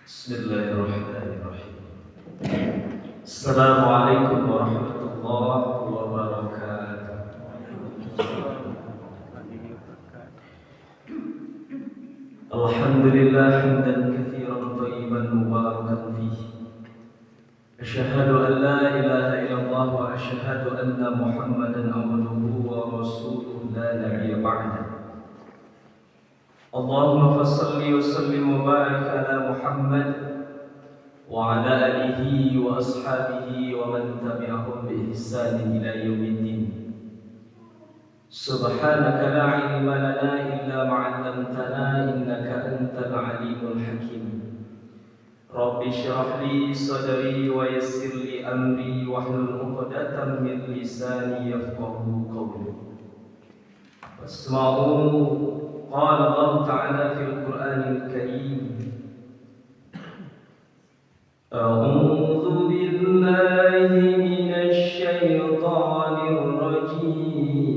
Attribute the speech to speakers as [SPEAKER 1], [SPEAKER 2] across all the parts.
[SPEAKER 1] Bismillahirrahmanirrahim. Assalamualaikum warahmatullahi wabarakatuh. Alhamdulillah hamdan katsiran thayyiban mubarakan fihi. Asyhadu an la ilaha illallah wa asyhadu anna Muhammadan abduhu wa rasuluhu la nabiyya ba'dahu. Allahumma fassalli wa sallim wa barik ala Muhammad wa ala alihi wa ashabihi wa man tabi'ahum bi ihsan ila yaumiddin. Subhanaka la ilma lana illa ma 'allamtana innaka antal alimul hakim. Rabbi shrah li sadri wa yassir li amri wahlul 'uqdatam min lisani yafqahu qawli. Wasma'u قال الله تعالى في القرآن الكريم أعوذ بالله من الشيطان الرجيم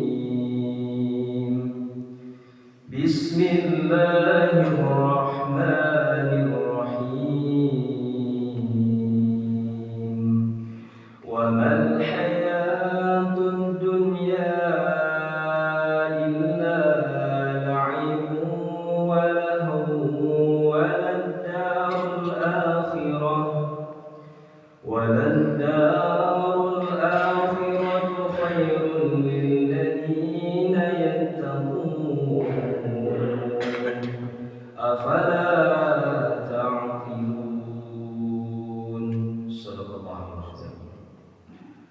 [SPEAKER 1] بسم الله الرحمن الرحيم وما الحياة الدنيا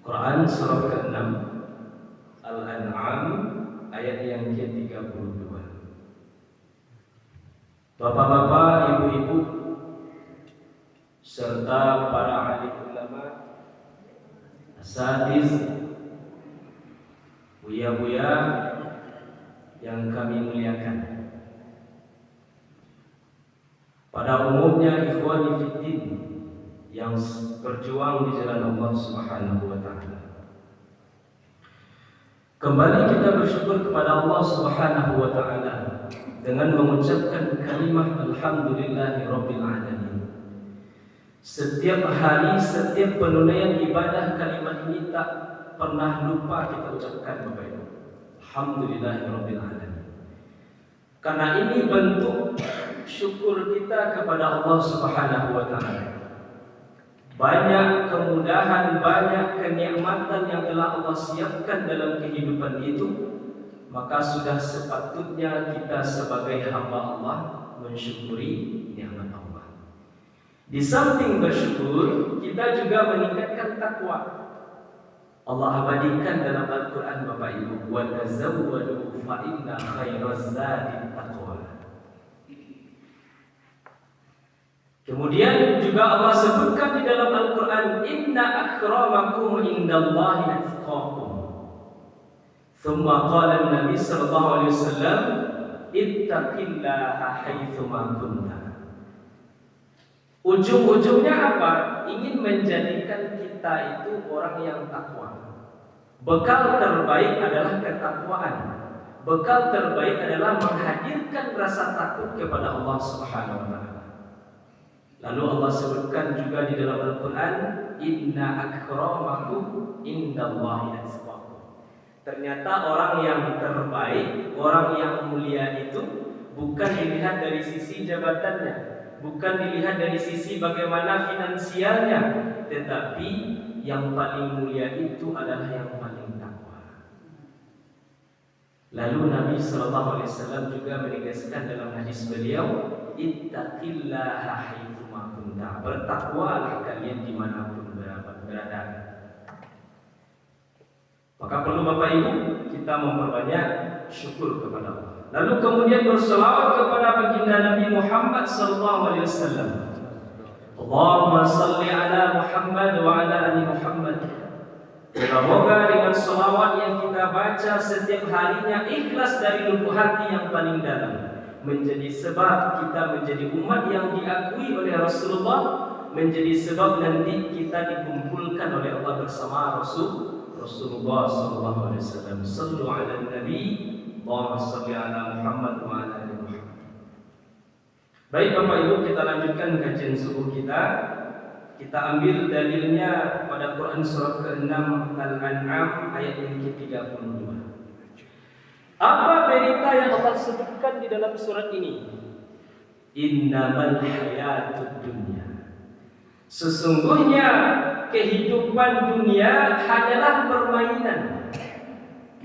[SPEAKER 1] Quran surah ke-6 Al-An'am ayat yang ke-32. Bapak-bapak, ibu-ibu serta para alim ulama, asatiz, buya-buya yang kami muliakan. Pada umumnya ikhwani fiddin yang berjuang di jalan Allah Subhanahu wa taala. Kembali kita bersyukur kepada Allah Subhanahu wa taala dengan mengucapkan kalimat alhamdulillahirabbil alamin. Setiap hari, setiap penunaian ibadah, kalimat ini tak pernah lupa kita ucapkan, Bapak Ibu. Alhamdulillahirabbil alamin. Karena ini bentuk syukur kita kepada Allah Subhanahu wa taala. Banyak kemudahan, banyak kenikmatan yang telah Allah siapkan dalam kehidupan itu, maka sudah sepatutnya kita sebagai hamba Allah mensyukuri nikmat Allah. Di samping bersyukur, kita juga meningkatkan takwa. Allah abadikan dalam Al-Quran, Bapak Ibu, wa tazawwadu fa inna khairaz zadi taqwa. Kemudian juga Allah sebutkan di dalam Al-Quran, inna akramakum indallahi atqakum. Thumma qala Nabi sallallahu alaihi wasallam, ittaqillaha haitsuma kunta. Ujung-ujungnya apa? Ingin menjadikan kita itu orang yang takwa. Bekal terbaik adalah ketakwaan. Bekal terbaik adalah menghadirkan rasa takut kepada Allah Subhanahu wa taala. Lalu Allah sebutkan juga di dalam Al-Quran, inna akramakum indallahi atqakum. Ternyata orang yang terbaik, orang yang mulia itu bukan dilihat dari sisi jabatannya, bukan dilihat dari sisi bagaimana finansialnya, tetapi yang paling mulia itu adalah yang paling takwa. Lalu Nabi SAW juga menegaskan dalam hadis beliau, ittaqillaha haitsuma kunta. Bertakwalah kalian dimanapun berada. Maka perlu Bapak Ibu kita memperbanyak syukur kepada Allah. Lalu kemudian berselawat kepada baginda Nabi Muhammad SAW. Allahumma salli ala Muhammad wa ala ali Muhammad. Semoga dengan selawat yang kita baca setiap harinya ikhlas dari lubuk hati yang paling dalam, menjadi sebab kita menjadi umat yang diakui oleh Rasulullah, menjadi sebab nanti kita dikumpulkan oleh Allah bersama Rasulullah sallallahu alaihi wasallam. Sallu ala nabi, Allahumma salli ala Muhammad wa ala ali Muhammad. Baik Bapak Ibu, kita lanjutkan kajian subuh kita. Kita ambil dalilnya pada Quran surah ke-6 Al-An'am ayat yang ke-32. Apa berita yang Allah sebutkan di dalam surat ini? Innamal hayatud dunya. Sesungguhnya kehidupan dunia hanyalah permainan.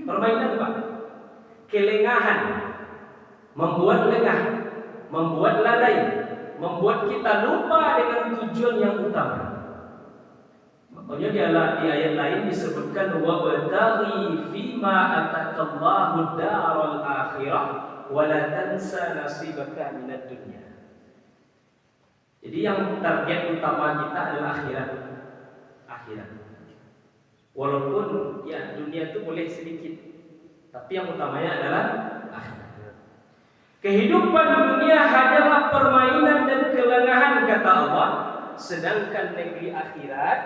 [SPEAKER 1] Permainan Pak. Kelengahan. Membuat lengah, membuat lalai, membuat kita lupa dengan tujuan yang utama. Makanya di ayat lain disebutkan wabtaghi fima atakallahu daral akhirah wa la tansa nasibaka minad dunya. Jadi yang target utama kita adalah akhirat. Akhirat. Walaupun ya dunia itu boleh sedikit, tapi yang utamanya adalah akhirat. Kehidupan dunia hanyalah permainan dan kelengahan kata Allah, sedangkan negeri akhirat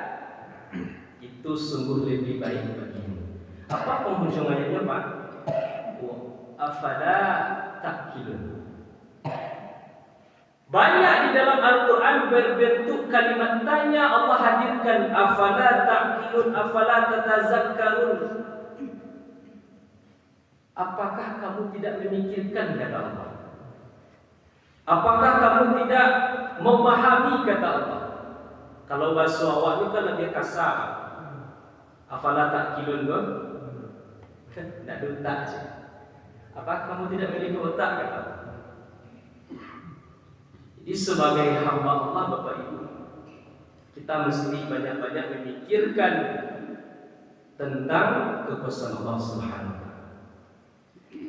[SPEAKER 1] itu sungguh lebih baik bagimu. Apa penghujung ayatnya Pak? Afala ta'qilun. Banyak di dalam Al-Quran berbentuk kalimat tanya Allah hadirkan afala ta'qilun, afala tatazakkarun. Apakah kamu tidak memikirkan kata Allah? Apakah kamu tidak memahami kata Allah? Kalau bahasa awak itu kan lebih kasar. Afala ta'qilun tu? Tidak ada otak saja. Apakah kamu tidak memiliki otak kata Allah? Jadi sebagai hamba Allah Bapak Ibu, kita mesti banyak-banyak memikirkan tentang keputusan Allah Subhanahu wa taala.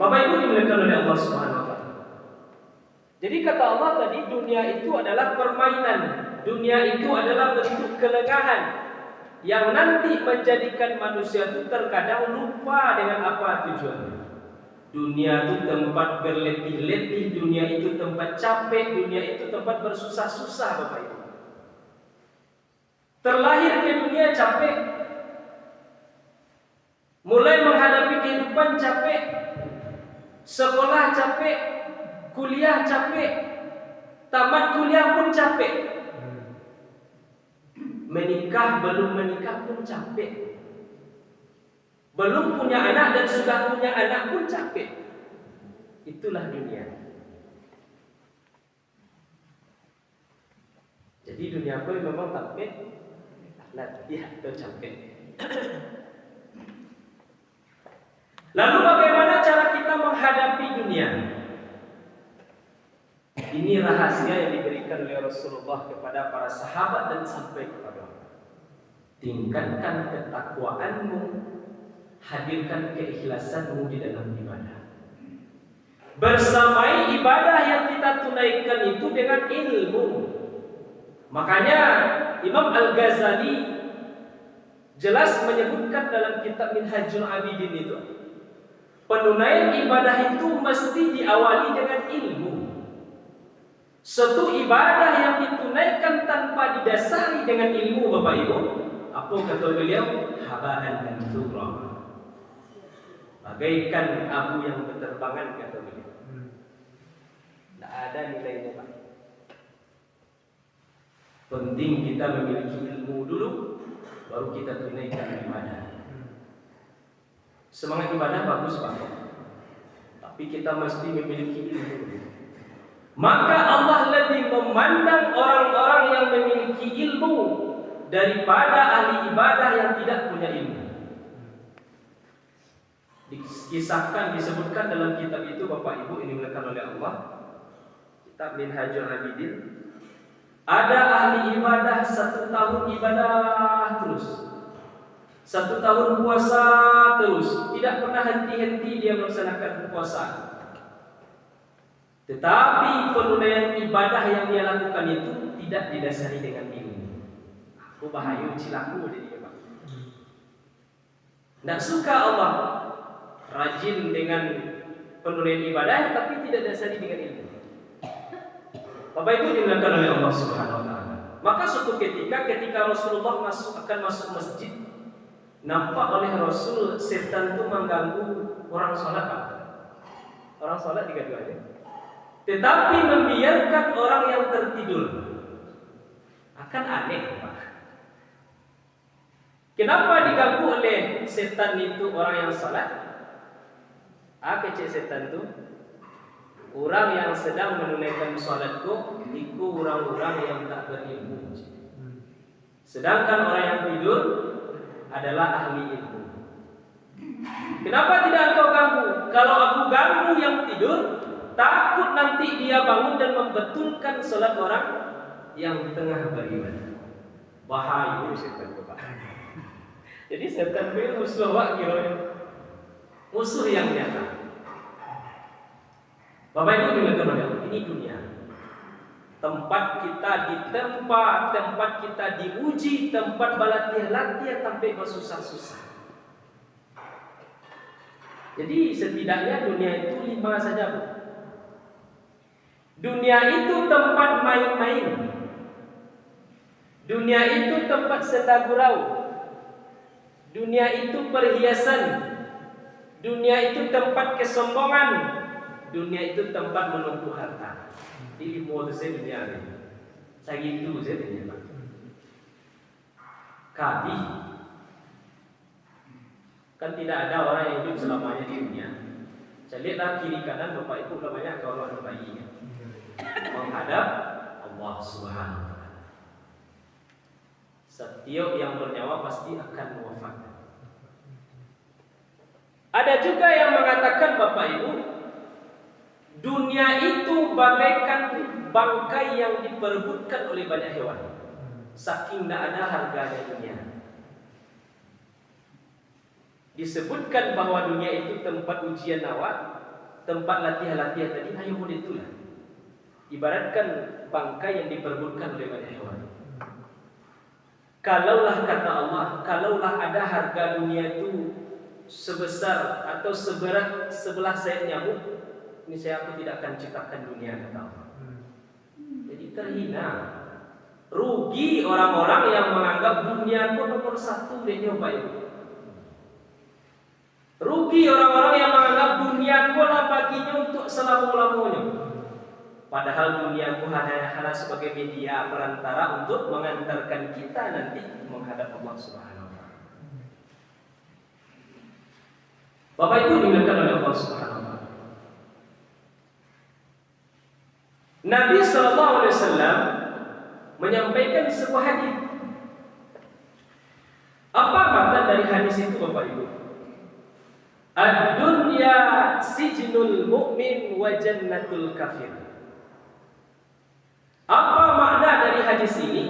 [SPEAKER 1] Bapak Ibu dimuliakan oleh Allah Subhanahu wa taala. Jadi kata Allah tadi dunia itu adalah permainan, dunia itu adalah bentuk kelengahan yang nanti menjadikan manusia itu terkadang lupa dengan apa tujuannya. Dunia itu tempat berletih-letih, dunia itu tempat capek, dunia itu tempat bersusah-susah Bapak Ibu. Terlahir ke dunia capek, mulai menghadapi kehidupan capek, sekolah capek, kuliah capek, tamat kuliah pun capek, menikah belum menikah pun capek, belum punya anak dan sudah punya anak pun capek. Itulah dunia. Jadi dunia pun memang capek, latih atau capek. Lalu bagaimana cara kita menghadapi dunia? Ini rahasia yang diberikan oleh Rasulullah kepada para sahabat dan sampai kepada kita. Tingkatkan ketakwaanmu, hadirkan keikhlasanmu di dalam ibadah. Bersamai ibadah yang kita tunaikan itu dengan ilmu. Makanya Imam Al-Ghazali jelas menyebutkan dalam kitab Minhajul Abidin itu, penunaian ibadah itu mesti diawali dengan ilmu. Suatu ibadah yang ditunaikan tanpa didasari dengan ilmu Bapak Ibu, apa kata beliau? Habaan dan zura. Bagaikan abu yang berterbangan kata beliau. Tidak ada nilainya Pak. Penting kita memiliki ilmu dulu, baru kita tunaikan ibadah. Semangat ibadah bagus Pak, tapi kita mesti memiliki ilmu. Maka Allah lebih memandang orang-orang yang memiliki ilmu daripada ahli ibadah yang tidak punya ilmu. Dikisahkan, disebutkan dalam kitab itu Bapak Ibu, ini dimuliakan oleh Allah, kitab Minhajul Abidin. Ada ahli ibadah 1 tahun ibadah terus, 1 tahun puasa terus, tidak pernah henti-henti dia melaksanakan puasa. Tetapi penunaian ibadah yang dia lakukan itu tidak didasari dengan ilmu. Aku bahaya cilaku jadi Pak. Tidak suka Allah rajin dengan penunaian ibadah tapi tidak didasari dengan ilmu. Bapak Ibu dimuliakan oleh Allah Subhanahu wa taala. Maka suatu ketika Rasulullah akan masuk masjid, nampak oleh Rasul setan itu mengganggu orang sholat. Orang sholat digaduh aja. tetapi membiarkan orang yang tertidur. Akan aneh, Pak. Kenapa diganggu oleh setan itu orang yang salat? Kecil setan itu orang yang sedang menunaikan salatku, itu orang-orang yang tak berilmu. Sedangkan orang yang tidur adalah ahli ilmu. Kenapa tidak engkau ganggu? Kalau aku ganggu yang tidur, takut nanti dia bangun dan membetulkan salat orang yang tengah beribadah. Bahaya setan itu, Pak. Jadi setan itu musuh Pak, musuh yang nyata. Bapak Ibu dimuliakan oleh Allah, ini dunia. Tempat kita ditempa, tempat kita diuji, tempat balatiah-latiah sampai bersusah-susah. Jadi setidaknya dunia itu 5 saja, Bu. Dunia itu tempat main-main. Dunia itu tempat senda gurau. Dunia itu perhiasan. Dunia itu tempat kesombongan. Dunia itu tempat menumpuk harta. Ini modus dunia ini. Saya gitu saya tanya, Pak. Kabi. Kan tidak ada orang yang hidup selamanya di dunia. Saya lihatlah kiri kanan Bapak Ibu namanya kalau ada bayi ya. Menghadap Allah Subhanahu wa taala. Setiap yang bernyawa pasti akan wafat. Ada juga yang mengatakan Bapak Ibu, dunia itu bagaikan bangkai yang diperebutkan oleh banyak hewan. Saking tidak ada harganya dunia. Disebutkan bahwa dunia itu tempat ujian awak, tempat latihan-latihan tadi, ayo mau itulah. Ibaratkan bangkai yang diperebutkan oleh banyak hewan. Kalaulah kata Allah, kalaulah ada harga dunia itu sebesar atau seberat sebelah sayap nyamuk, ini aku tidak akan ciptakan dunia, kata Allah. Jadi terhina, rugi orang-orang yang menganggap dunia itu nomor 1 di Bapak Ibu. Rugi orang-orang yang menganggap dunia itu lah baginya untuk selama-lamanya. Padahal dunia itu hanya sebagai media perantara untuk mengantarkan kita nanti menghadap Allah Subhanahu wa taala. Bapak Ibu dimuliakan oleh Allah Subhanahu wa taala. Nabi sallallahu alaihi wasallam menyampaikan sebuah hadis. Apa makna dari hadis itu Bapak Ibu? Ad-dunya sijnul mu'min wa jannatul kafir. Apa makna dari hadis ini?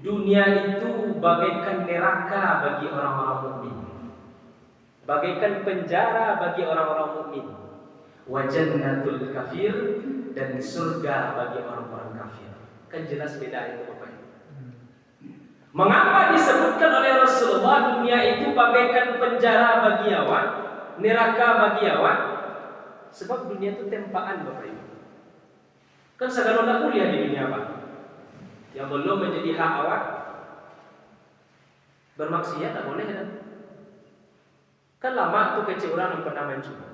[SPEAKER 1] Dunia itu bagaikan neraka bagi orang-orang mukmin, bagaikan penjara bagi orang-orang mukmin. Wa jannatul kafir, dan surga bagi orang-orang kafir. Kan jelas beda itu Bapak Ibu. Mengapa disebutkan oleh Rasulullah dunia itu bagaikan penjara bagi awak, neraka bagi awak? Sebab dunia itu tempaan Bapak Ibu. Kan segala nak kuliah di dunia Pak. Yang belum menjadi hak awak, bermaksiat tak boleh kan? Kan lama tu kecil orang yang pernah mencuri.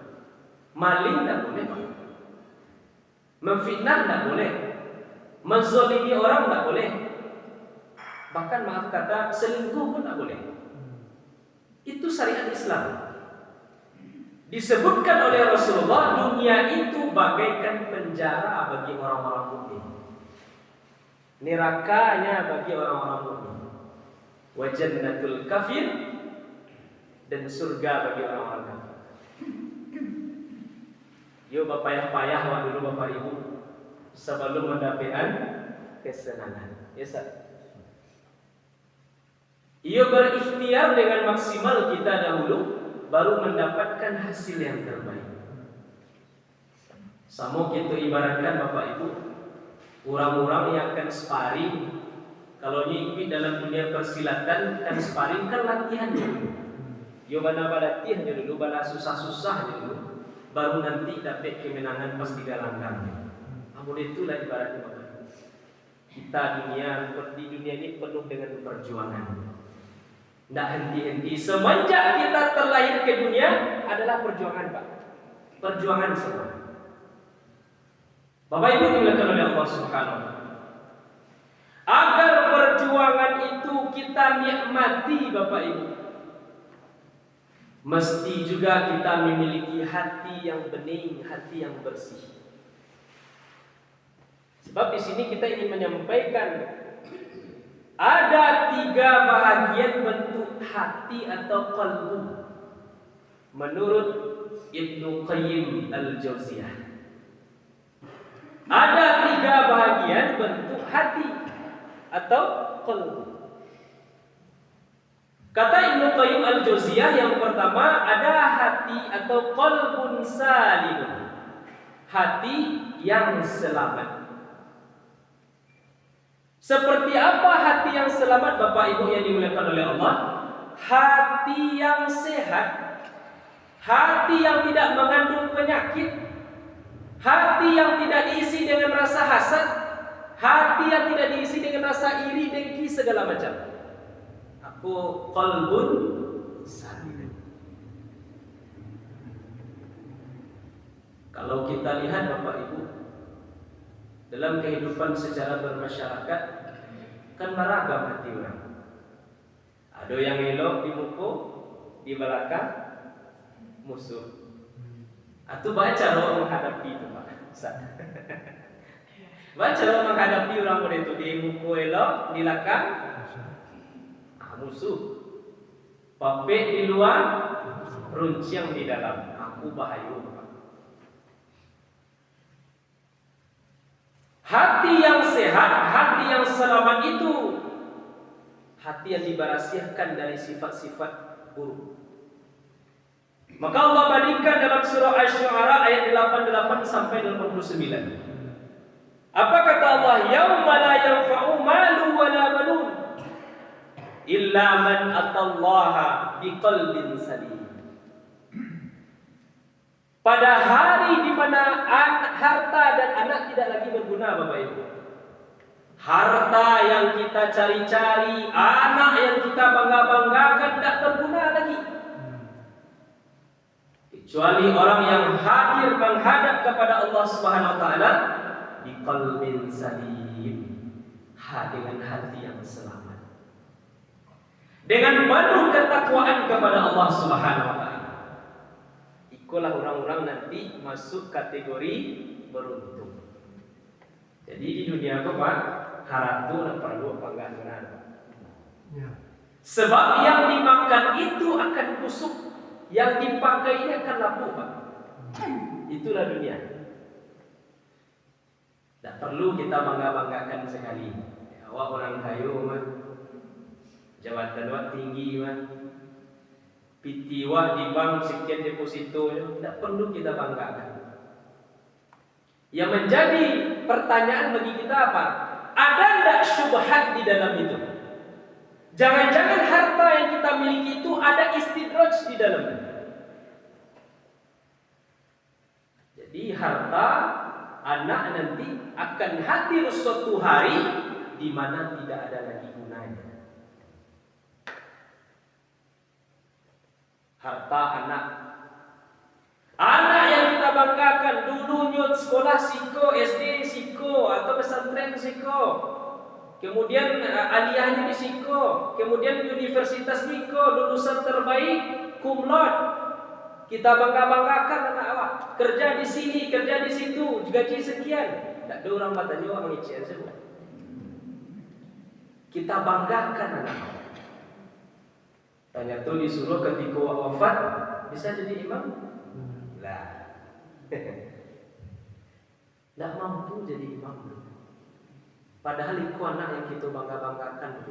[SPEAKER 1] Maling tak boleh Pak. Memfitnah tak boleh. Menzalimi orang tak boleh. Bahkan maaf kata selingkuh pun tak boleh. Itu syariat Islam. Disebutkan oleh Rasulullah dunia itu bagaikan penjara bagi orang-orang mukmin, nerakanya bagi orang-orang mukmin. Wa jannatul kafir, dan surga bagi orang-orang kafir. Yo bapak payah dulu Bapak Ibu sebelum mendapatkan kesenangan. Ya sah. Ia berikhtiar dengan maksimal kita dahulu, baru mendapatkan hasil yang terbaik. Sama kita ibaratkan Bapak Ibu, orang-orang yang akan sparring. Kalau ikut dalam dunia persilatan, kan sparring kan latihan dulu. Yo bana latihan dulu, bana susah-susah dulu, baru nanti dapat kemenangan pas 3 langkah. Namun itulah ibaratnya Bapak Ibu. Kita di dunia ini penuh dengan perjuangan. Tidak henti-henti. Semenjak kita terlahir ke dunia adalah perjuangan Pak. Perjuangan semua. Bapak Ibu dimuliakan oleh Allah Subhanahu wa taala. Agar perjuangan itu kita nikmati Bapak Ibu, mesti juga kita memiliki hati yang bening, hati yang bersih. Sebab di sini kita ingin menyampaikan ada 3 bahagian bentuk hati atau qalbu menurut Ibnu Qayyim Al-Jauziyah. Ada 3 bahagian bentuk hati atau qalbu. Kata Ibnu Qayyim Al-Jauziyah, yang pertama ada hati atau qalbun salim, hati yang selamat. Seperti apa hati yang selamat Bapak Ibu yang dimuliakan oleh Allah? Hati yang sehat, hati yang tidak mengandung penyakit, hati yang tidak diisi dengan rasa hasad, hati yang tidak diisi dengan rasa iri, dengki, segala macam. Aku qalbun salim. Kalau kita lihat Bapak Ibu, dalam kehidupan secara bermasyarakat kan beragam hati orang. Ada yang elok di muka, di belakang musuh. Atau baca lo menghadapi itu Pak. Baca lo menghadapi orang itu di muka elok, di belakang musuh. Papek di luar, runcing di dalam. Aku bahaya. Hati yang sehat, hati yang selamat itu hati yang dibarasiahkan dari sifat-sifat buruk. Maka Allah bandingkan dalam surah Asy-Syu'ara ayat 88 sampai 89. Apa kata Allah? Yauma la yanfa'u malu wa la banun illa man atallaha biqalbin salim. Pada hari di mana harta dan anak tidak lagi berguna Bapak Ibu. Harta yang kita cari-cari, anak yang kita bangga-banggakan tidak berguna lagi. Kecuali orang yang hadir menghadap kepada Allah Subhanahu wa taala di qalbin salim, dengan hati yang selamat. Dengan penuh ketakwaan kepada Allah Subhanahu wa taala. Itulah orang-orang nanti masuk kategori beruntung. Jadi di dunia apa Pak? Haratu dan perlu apa enggak benar? Ya. Sebab yang dimakan itu akan busuk, yang dipakai ini akan lapuk Pak. Itulah dunia. Tak perlu kita bangga-banggakan sekali. Awak orang kaya mah, jabatan awak tinggi mah, pitiwah di bank sekian deposito, tidak perlu kita banggakan. Yang menjadi pertanyaan bagi kita apa? Ada tidak syubhat di dalam itu? Jangan-jangan harta yang kita miliki itu ada istidraj di dalamnya. Jadi harta anak nanti akan hadir suatu hari di mana tidak ada lagi gunanya. Harta anak yang kita banggakan dulunya sekolah siko, SD siko atau pesantren siko, kemudian aliyahnya di siko, kemudian universitas siko, lulusan terbaik cum laude. Kita bangga-banggakan anak awak, kerja di sini, kerja di situ, gaji sekian. Tak ada orang kata juga mengicil semua. Kita banggakan anak awak. Tanya tuh disuruh ketika wafat bisa jadi imam? Lah. Tidak mampu jadi imam. Padahal itu anak yang kita bangga-banggakan.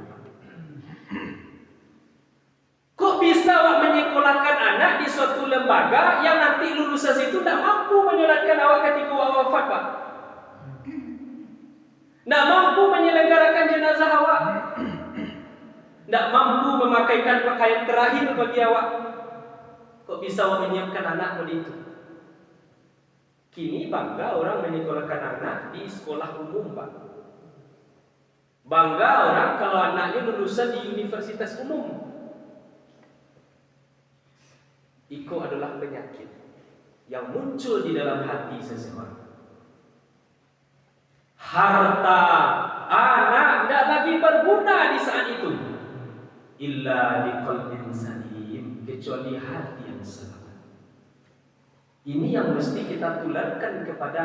[SPEAKER 1] Kok bisa awak menyekolahkan anak di suatu lembaga yang nanti lulusan situ tidak mampu menyolatkan awak ketika awak wafat Pak? Tidak mampu menyelenggarakan jenazah awak, tidak mampu memakaikan pakaian terakhir bagi awak. Kok bisa awak menyiapkan anak begitu? Kini bangga orang menyekolahkan anak di sekolah umum Pak. Bangga orang kalau anaknya lulusan di universitas umum. Itu adalah penyakit yang muncul di dalam hati seseorang. harta, anak tidak lagi berguna di saat itu. Illa biqalbin salim, kecuali hati yang selamat. Ini yang mesti kita tularkan kepada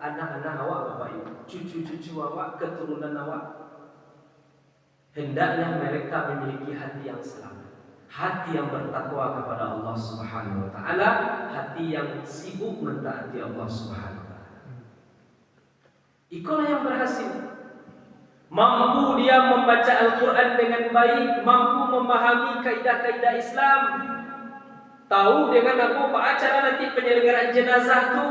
[SPEAKER 1] anak-anak awak, Bapak Ibu, cucu-cucu awak, keturunan awak. Hendaknya mereka memiliki hati yang selamat, hati yang bertakwa kepada Allah Subhanahu wa taala, hati yang sibuk mentaati Allah Subhanahu wa taala. Itulah yang berhasil. Mampu dia membaca Al-Quran dengan baik, mampu memahami kaidah-kaidah Islam, tahu dengan apa acara nanti penyelenggaraan jenazah tu.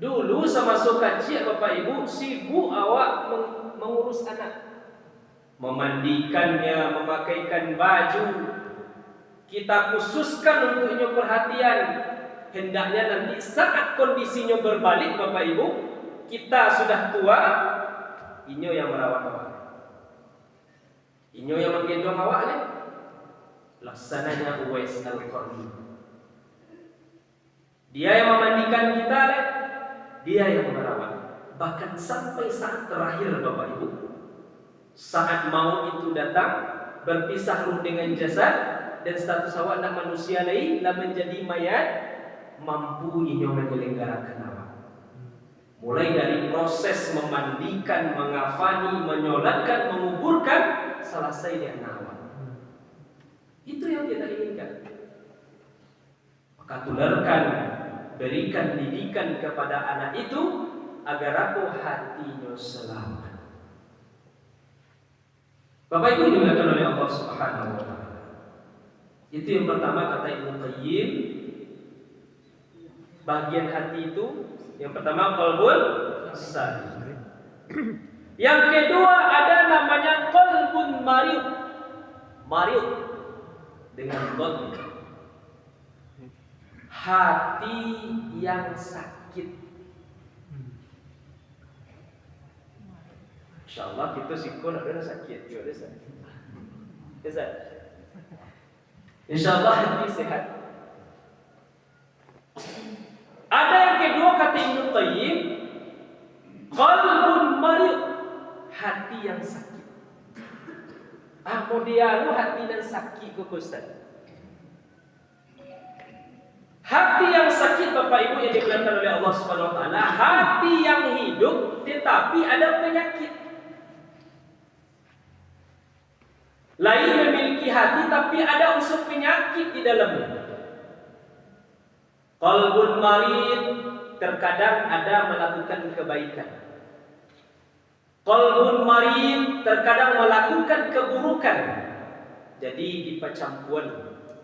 [SPEAKER 1] Dulu sama kecil Bapak Ibu sibuk awak mengurus anak, memandikannya, memakaikan baju. Kita khususkan untuknya perhatian. Hendaknya nanti saat kondisinya berbalik Bapak Ibu, kita sudah tua, inyo yang merawat awak, inyo yang menggendong awak ni. Laksananya Uwais Al-Qarni. Dia yang memandikan kita ni, dia yang merawat. Bahkan sampai saat terakhir Bapak Ibu, saat maut itu datang, berpisah ruh dengan jasad, dan status awak nak manusia lain, nak menjadi mayat, mampu inyo menyelenggarakan awak. Mulai dari proses memandikan, mengafani, menyolatkan, menguburkan, selesai dengan awal. Itu yang kita inginkan. Maka tularkan, berikan didikan kepada anak itu agar aku hatinya selamat. Bapak Ibu dimuliakan oleh Allah Subhanahu wa taala. Itu yang pertama kata Ibnu Qayyim. Bagian hati itu yang pertama qalbun salim. Yang kedua ada namanya qalbun marid. Marid dengan dot. Hati yang sakit. Insyaallah kita sikon ada sakit, dia ada sakit. Bisa. Insyaallah hati sehat. Ada yang kedua kata Ibnu Qayyim, qalbun marid, hati yang sakit. Kemudian hati yang sakit kekusan. Hati yang sakit Bapak Ibu yang dimuliakan oleh Allah Subhanahu wa taala, hati yang hidup tetapi ada penyakit. Lain memiliki hati tapi ada unsur penyakit di dalamnya. Qalbun marid, terkadang ada melakukan kebaikan. Qalbun marid, terkadang melakukan keburukan. Jadi dipacampuan,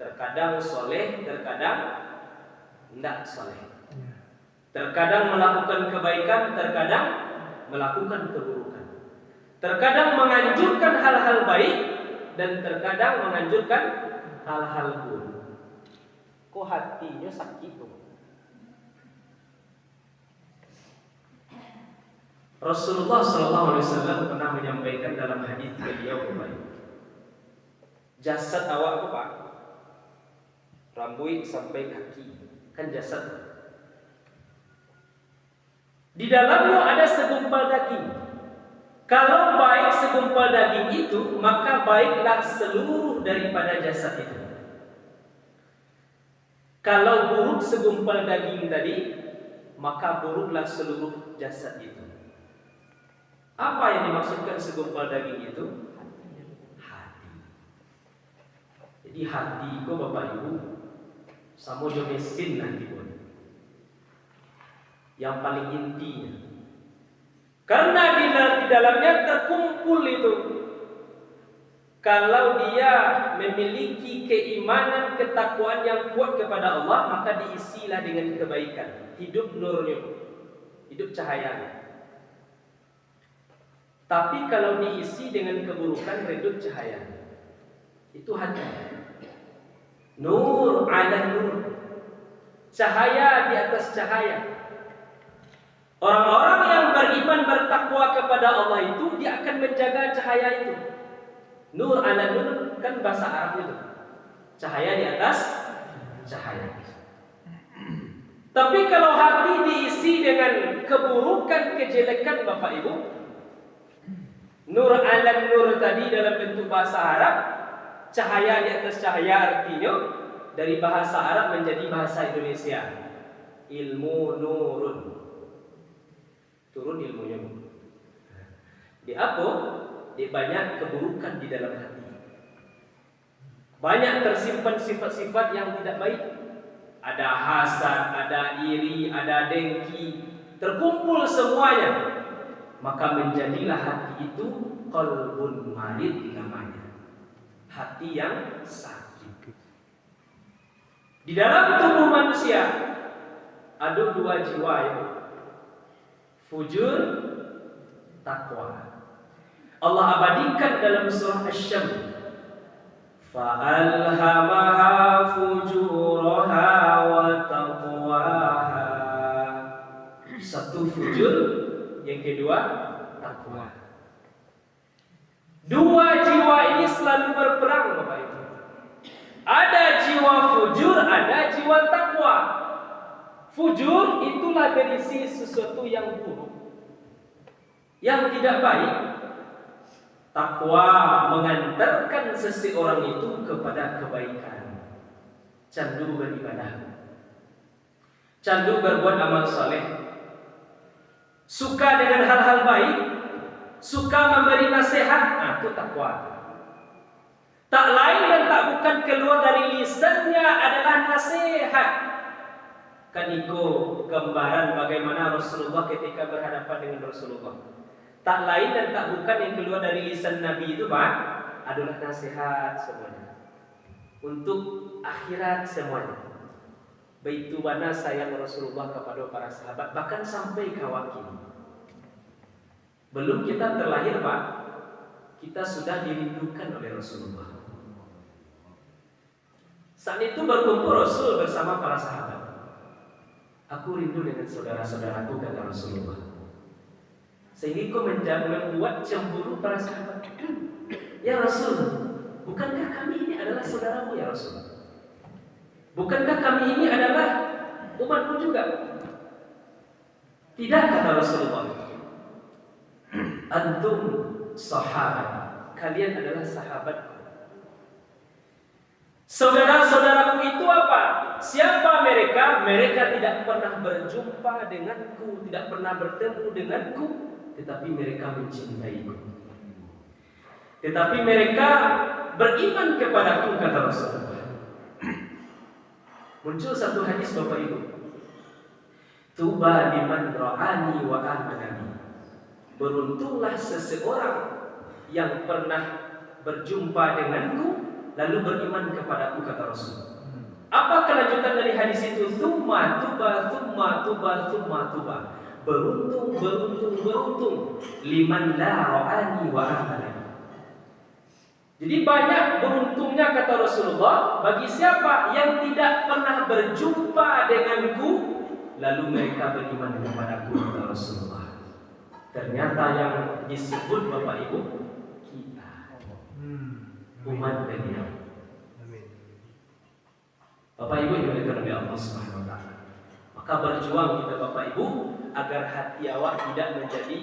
[SPEAKER 1] terkadang soleh, terkadang tidak soleh. Terkadang melakukan kebaikan, terkadang melakukan keburukan. Terkadang menganjurkan hal-hal baik dan terkadang menganjurkan hal-hal buruk. Kok hatinya sakit tuh? Rasulullah SAW pernah menyampaikan dalam hadis beliau, jasad awak itu Pak, rambut sampai kaki, kan jasad. Di dalamnya ada segumpal daging. Kalau baik segumpal daging itu, maka baiklah seluruh daripada jasad itu. Kalau buruk segumpal daging tadi, maka buruklah seluruh jasad itu. Apa yang dimaksudkan segumpal daging itu? Hati. Jadi hati itu Bapak Ibu sama jo mesin nanti pun. Yang paling intinya. Karena di dalamnya terkumpul itu. Kalau dia memiliki keimanan, ketakwaan yang kuat kepada Allah, maka diisilah dengan kebaikan. Hidup nurnya, hidup cahayanya. Tapi kalau diisi dengan keburukan, redup cahaya. Itu hati. Nur ala nur. Cahaya di atas cahaya. Orang-orang yang beriman bertakwa kepada Allah itu, dia akan menjaga cahaya itu. Nur ala nur kan bahasa Arab itu. Cahaya di atas cahaya.
[SPEAKER 2] Tapi kalau hati diisi dengan keburukan, kejelekan Bapak Ibu, nur alam nur tadi dalam bentuk bahasa Arab, cahaya di atas cahaya, artinya dari bahasa Arab menjadi bahasa Indonesia. Ilmu nurun. Turun ilmunya. Di apa? Di banyak keburukan di dalam hati. Banyak tersimpan sifat-sifat yang tidak baik. Ada hasad, ada iri, ada dengki, terkumpul semuanya. Maka menjadilah hati itu qalbun marid namanya. Hati yang sakit. Di dalam tubuh manusia ada dua jiwa itu. Fujur, takwa. Allah abadikan dalam surah Asy-Syams. Fa'alhamaha fujuraha wa taqwaha. Satu fujur, yang kedua takwa. Dua jiwa ini selalu berperang Bapak Ibu. Ada jiwa fujur, ada jiwa takwa. Fujur itulah berisi sesuatu yang buruk, yang tidak baik. Takwa mengantarkan seseorang itu kepada kebaikan. Candu beribadah, candu berbuat amal saleh, suka dengan hal-hal baik, suka memberi nasihat. Itu takwa. Tak lain dan tak bukan keluar dari lisannya adalah nasihat. Kan itu gambaran bagaimana Rasulullah ketika berhadapan dengan Rasulullah. Tak lain dan tak bukan yang keluar dari lisan Nabi itu Pak, adalah nasihat semuanya. Untuk akhirat semuanya. Begitu mana sayang Rasulullah kepada para sahabat, bahkan sampai kawakini. Belum kita terlahir Pak, kita sudah dirindukan oleh Rasulullah. Saat itu berkumpul Rasul bersama para sahabat. Aku rindu dengan saudara-saudaraku, kata Rasulullah. Sehingga kau membuat cemburu para sahabat. Ya Rasul, bukankah kami ini adalah saudaramu ya Rasul? Bukankah kami ini adalah umatmu juga? Tidak, kata Rasulullah. Antum sahabat, kalian adalah sahabatku. Saudara-saudaraku itu apa? Siapa mereka? Mereka tidak pernah berjumpa denganku, tidak pernah bertemu denganku, tetapi mereka mencintaiku. Tetapi mereka beriman kepadaku, kata Rasulullah. Muncul satu hadis Bapak Ibu. Tuba liman ra'ani wa amanani. Beruntunglah seseorang yang pernah berjumpa denganku lalu beriman kepadaku, kata Rasul. Apa kelanjutan dari hadis itu? Tsumma tuba, tsumma tuba, tsumma tuba. Beruntung, beruntung, beruntung liman la ra'ani wa amanani. Jadi banyak beruntungnya, kata Rasulullah, bagi siapa yang tidak pernah berjumpa denganku lalu mereka beriman kepadaku, kata Rasulullah. Ternyata yang disebut Bapak Ibu kita, umat beliau. Bapak Ibu yang dimuliakan oleh Allah Subhanahu wa taala. Maka berjuang kita Bapak Ibu agar hati awak tidak menjadi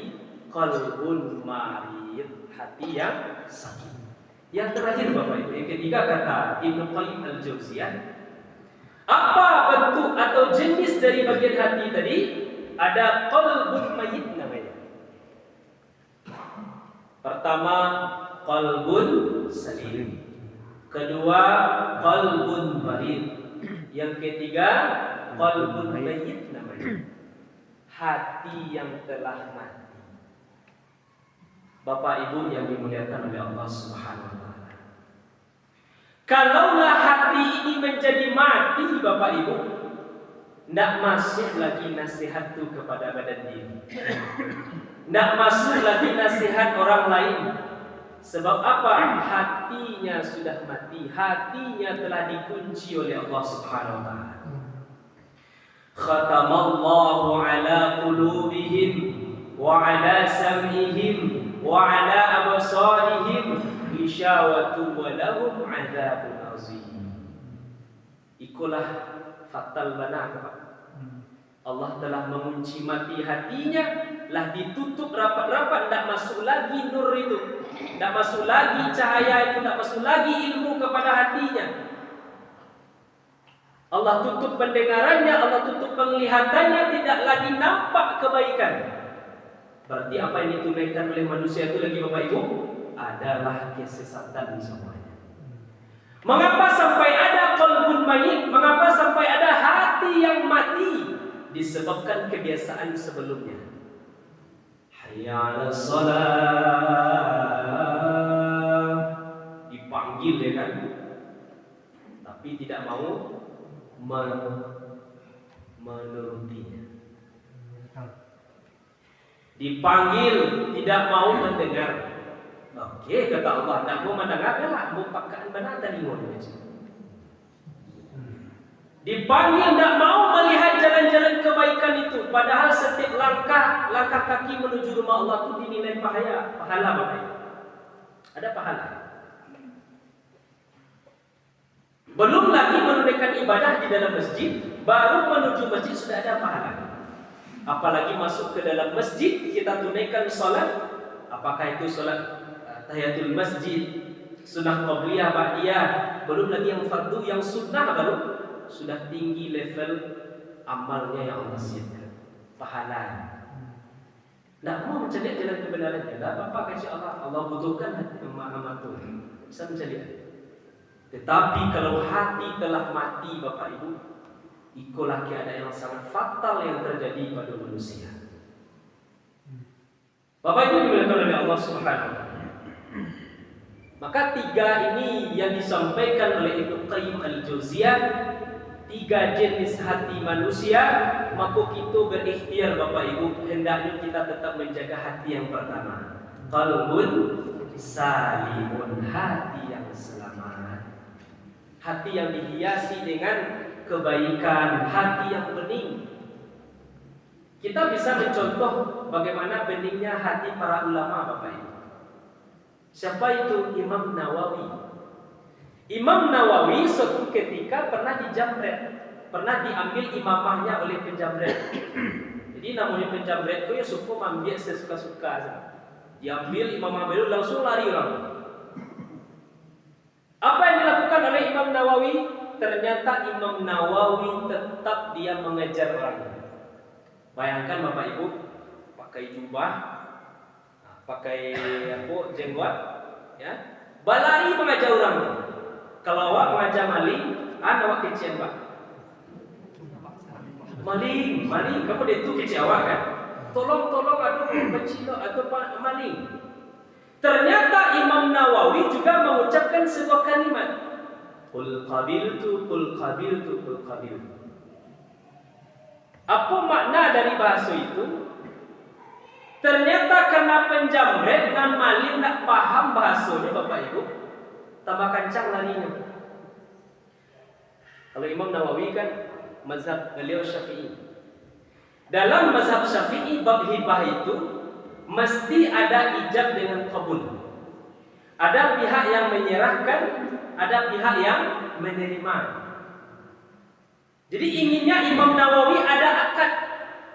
[SPEAKER 2] qalbun marid, hati yang sakit. Yang terakhir Bapak Ibu, yang ketiga kata Ibnu Qayyim al-Jauziyah, apa bentuk atau jenis dari bagian hati tadi? Ada qalbun mayyit namanya. Pertama, qalbun salim. Kedua, qalbun marid. Yang ketiga, qalbun mayyit namanya. Hati yang telah mati. Bapak Ibu yang dimuliakan oleh Allah Subhanahu wa taala. Kalaulah hati ini menjadi mati Bapak Ibu, tidak masuk lagi nasihat itu kepada badan diri. Tidak masuk lagi nasihat orang lain. Sebab apa? Hatinya sudah mati. Hatinya telah dikunci oleh Allah Subhanahu wa taala. Khatamallahu ala qulubihim wa ala sam'ihim wa ala absarihim ghishawatu wa lahum 'adzabun 'azim. Ikulah fatal mana Pak. Allah telah mengunci mati hatinya, lah ditutup rapat-rapat, tidak masuk lagi nur itu, tidak masuk lagi cahaya itu, tidak masuk lagi ilmu kepada hatinya. Allah tutup pendengarannya, Allah tutup penglihatannya, tidak lagi nampak kebaikan. Berarti apa yang ditunaikan oleh manusia itu lagi Bapak Ibu adalah kesesatan semuanya. Mengapa sampai ada qalbun mayyit? Mengapa sampai ada hati yang mati? Disebabkan kebiasaan sebelumnya. Hayya 'alas shalah, dipanggil ya kan, tapi tidak mau menurutinya. Dipanggil tidak mau mendengar. Oke, kata Allah, tidak mau mendengar, lah mau pakai benar tadi ngomong. Dipanggil tidak mau melihat jalan-jalan kebaikan itu, padahal setiap langkah kaki menuju rumah Allah itu dinilai pahala Bapak. Ada pahala. Belum lagi menunaikan ibadah di dalam masjid, baru menuju masjid sudah ada pahala. Apalagi masuk ke dalam masjid, kita tunaikan salat, apakah itu salat tahiyatul masjid, sunnah qabliyah, ba'diyah, belum lagi yang fardu, yang sunnah baru sudah tinggi level amalnya yang Allah siapkan, pahala. Tidak mau mencari jalan kebenarannya, tidak apa-apa kasih Allah butuhkan hati amat itu, bisa mencari. Tetapi kalau hati telah mati Bapak Ibu, itulah keadaan yang sangat fatal yang terjadi pada manusia. Bapak Ibu dimuliakan oleh Allah Subhanahu wa taala. Maka tiga ini yang disampaikan oleh Ibnu Qayyim Al-Jauziyah, tiga jenis hati manusia, maka kita berikhtiar Bapak Ibu, hendaknya kita tetap menjaga hati yang pertama, qalbun salimun, hati yang selamat, hati yang dihiasi dengan kebaikan, hati yang bening. Kita bisa mencontoh bagaimana beningnya hati para ulama Bapak Ibu. Siapa itu? Imam Nawawi. Imam Nawawi suatu ketika pernah dijamret, pernah diambil imamahnya oleh penjamret. Jadi namanya penjamret itu ya suka ambil sesuka-suka. Diambil imamah baru langsung lari orang. Apa yang dilakukan oleh Imam Nawawi? Ternyata Imam Nawawi tetap dia mengejar orang. Bayangkan Bapak Ibu, pakai jubah, pakai jenggot, ya, balari mengajar orang. Kalau awak mengajar maling, awak kecil Pak. Maling, kamu itu kecil awak kan? Tolong, aduh kecil atau maling. Ternyata Imam Nawawi juga mengucapkan sebuah kalimat, Qul qabiltu. Apa makna dari bahasa itu? Ternyata karena penjamret dan maling tak paham bahasanya Bapak Ibu, tambah kencang larinya. Kalau Imam Nawawi kan mazhab beliau Syafi'i. Dalam mazhab Syafi'i bab hibah itu mesti ada ijab dengan qabul. Ada pihak yang menyerahkan, ada pihak yang menerima. Jadi inginnya Imam Nawawi ada akad,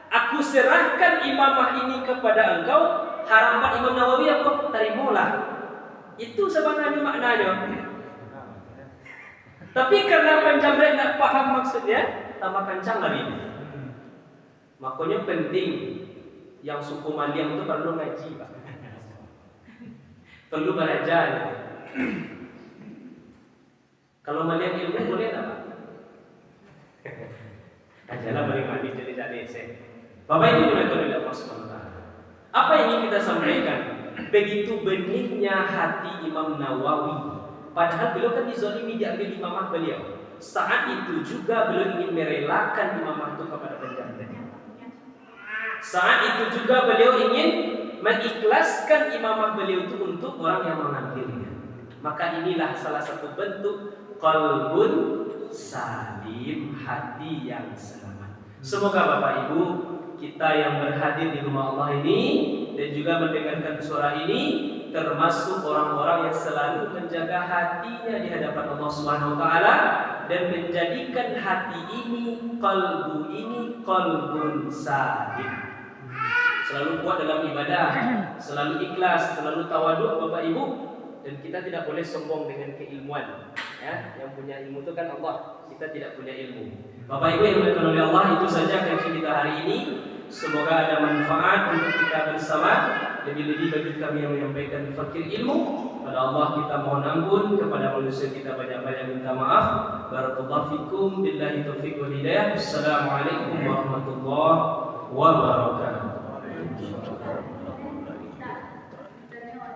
[SPEAKER 2] aku serahkan imamah ini kepada engkau, harapan Imam Nawawi apa? Terimalah. Itu sebenarnya maknanya. Tapi karena penjamret tidak paham maksudnya, tambah kencang lagi. Makanya penting yang suku Maliang itu perlu ngaji Pak. Perlu belajar. Kalau Maliang ilmu boleh tak Pak? Ajalah balik mandi jadi Bapak Ibu dimuliakan oleh Allah Subhanahu wa taala. Apa yang ingin kita sampaikan? Begitu beningnya hati Imam Nawawi. Padahal beliau kan dizalimi diambil imamah beliau. Saat itu juga beliau ingin merelakan imamah itu kepada penjamret. Saat itu juga beliau ingin mengikhlaskan imamah beliau itu untuk orang yang mengambilnya. Maka inilah salah satu bentuk qalbun salim, hati yang selamat. Semoga Bapak Ibu kita yang berhadir di rumah Allah ini dan juga mendengarkan suara ini termasuk orang-orang yang selalu menjaga hatinya di hadapan Allah Subhanahu wa taala dan menjadikan hati ini, qalbun salim. Selalu kuat dalam ibadah, selalu ikhlas, selalu tawaduk Bapak Ibu, dan kita tidak boleh sombong dengan keilmuan. Ya, yang punya ilmu itu kan Allah, kita tidak punya ilmu. Bapak Ibu yang dimuliakan oleh Allah, itu saja kajian kita hari ini. Semoga ada manfaat untuk kita bersama. Lebih-lebih bagi kami yang menyampaikan fakir ilmu, pada Allah kita mohon ampun, kepada manusia kita banyak-banyak minta maaf. Barakallahu fikum, billahi taufiq wal hidayah. Assalamualaikum warahmatullahi wabarakatuh.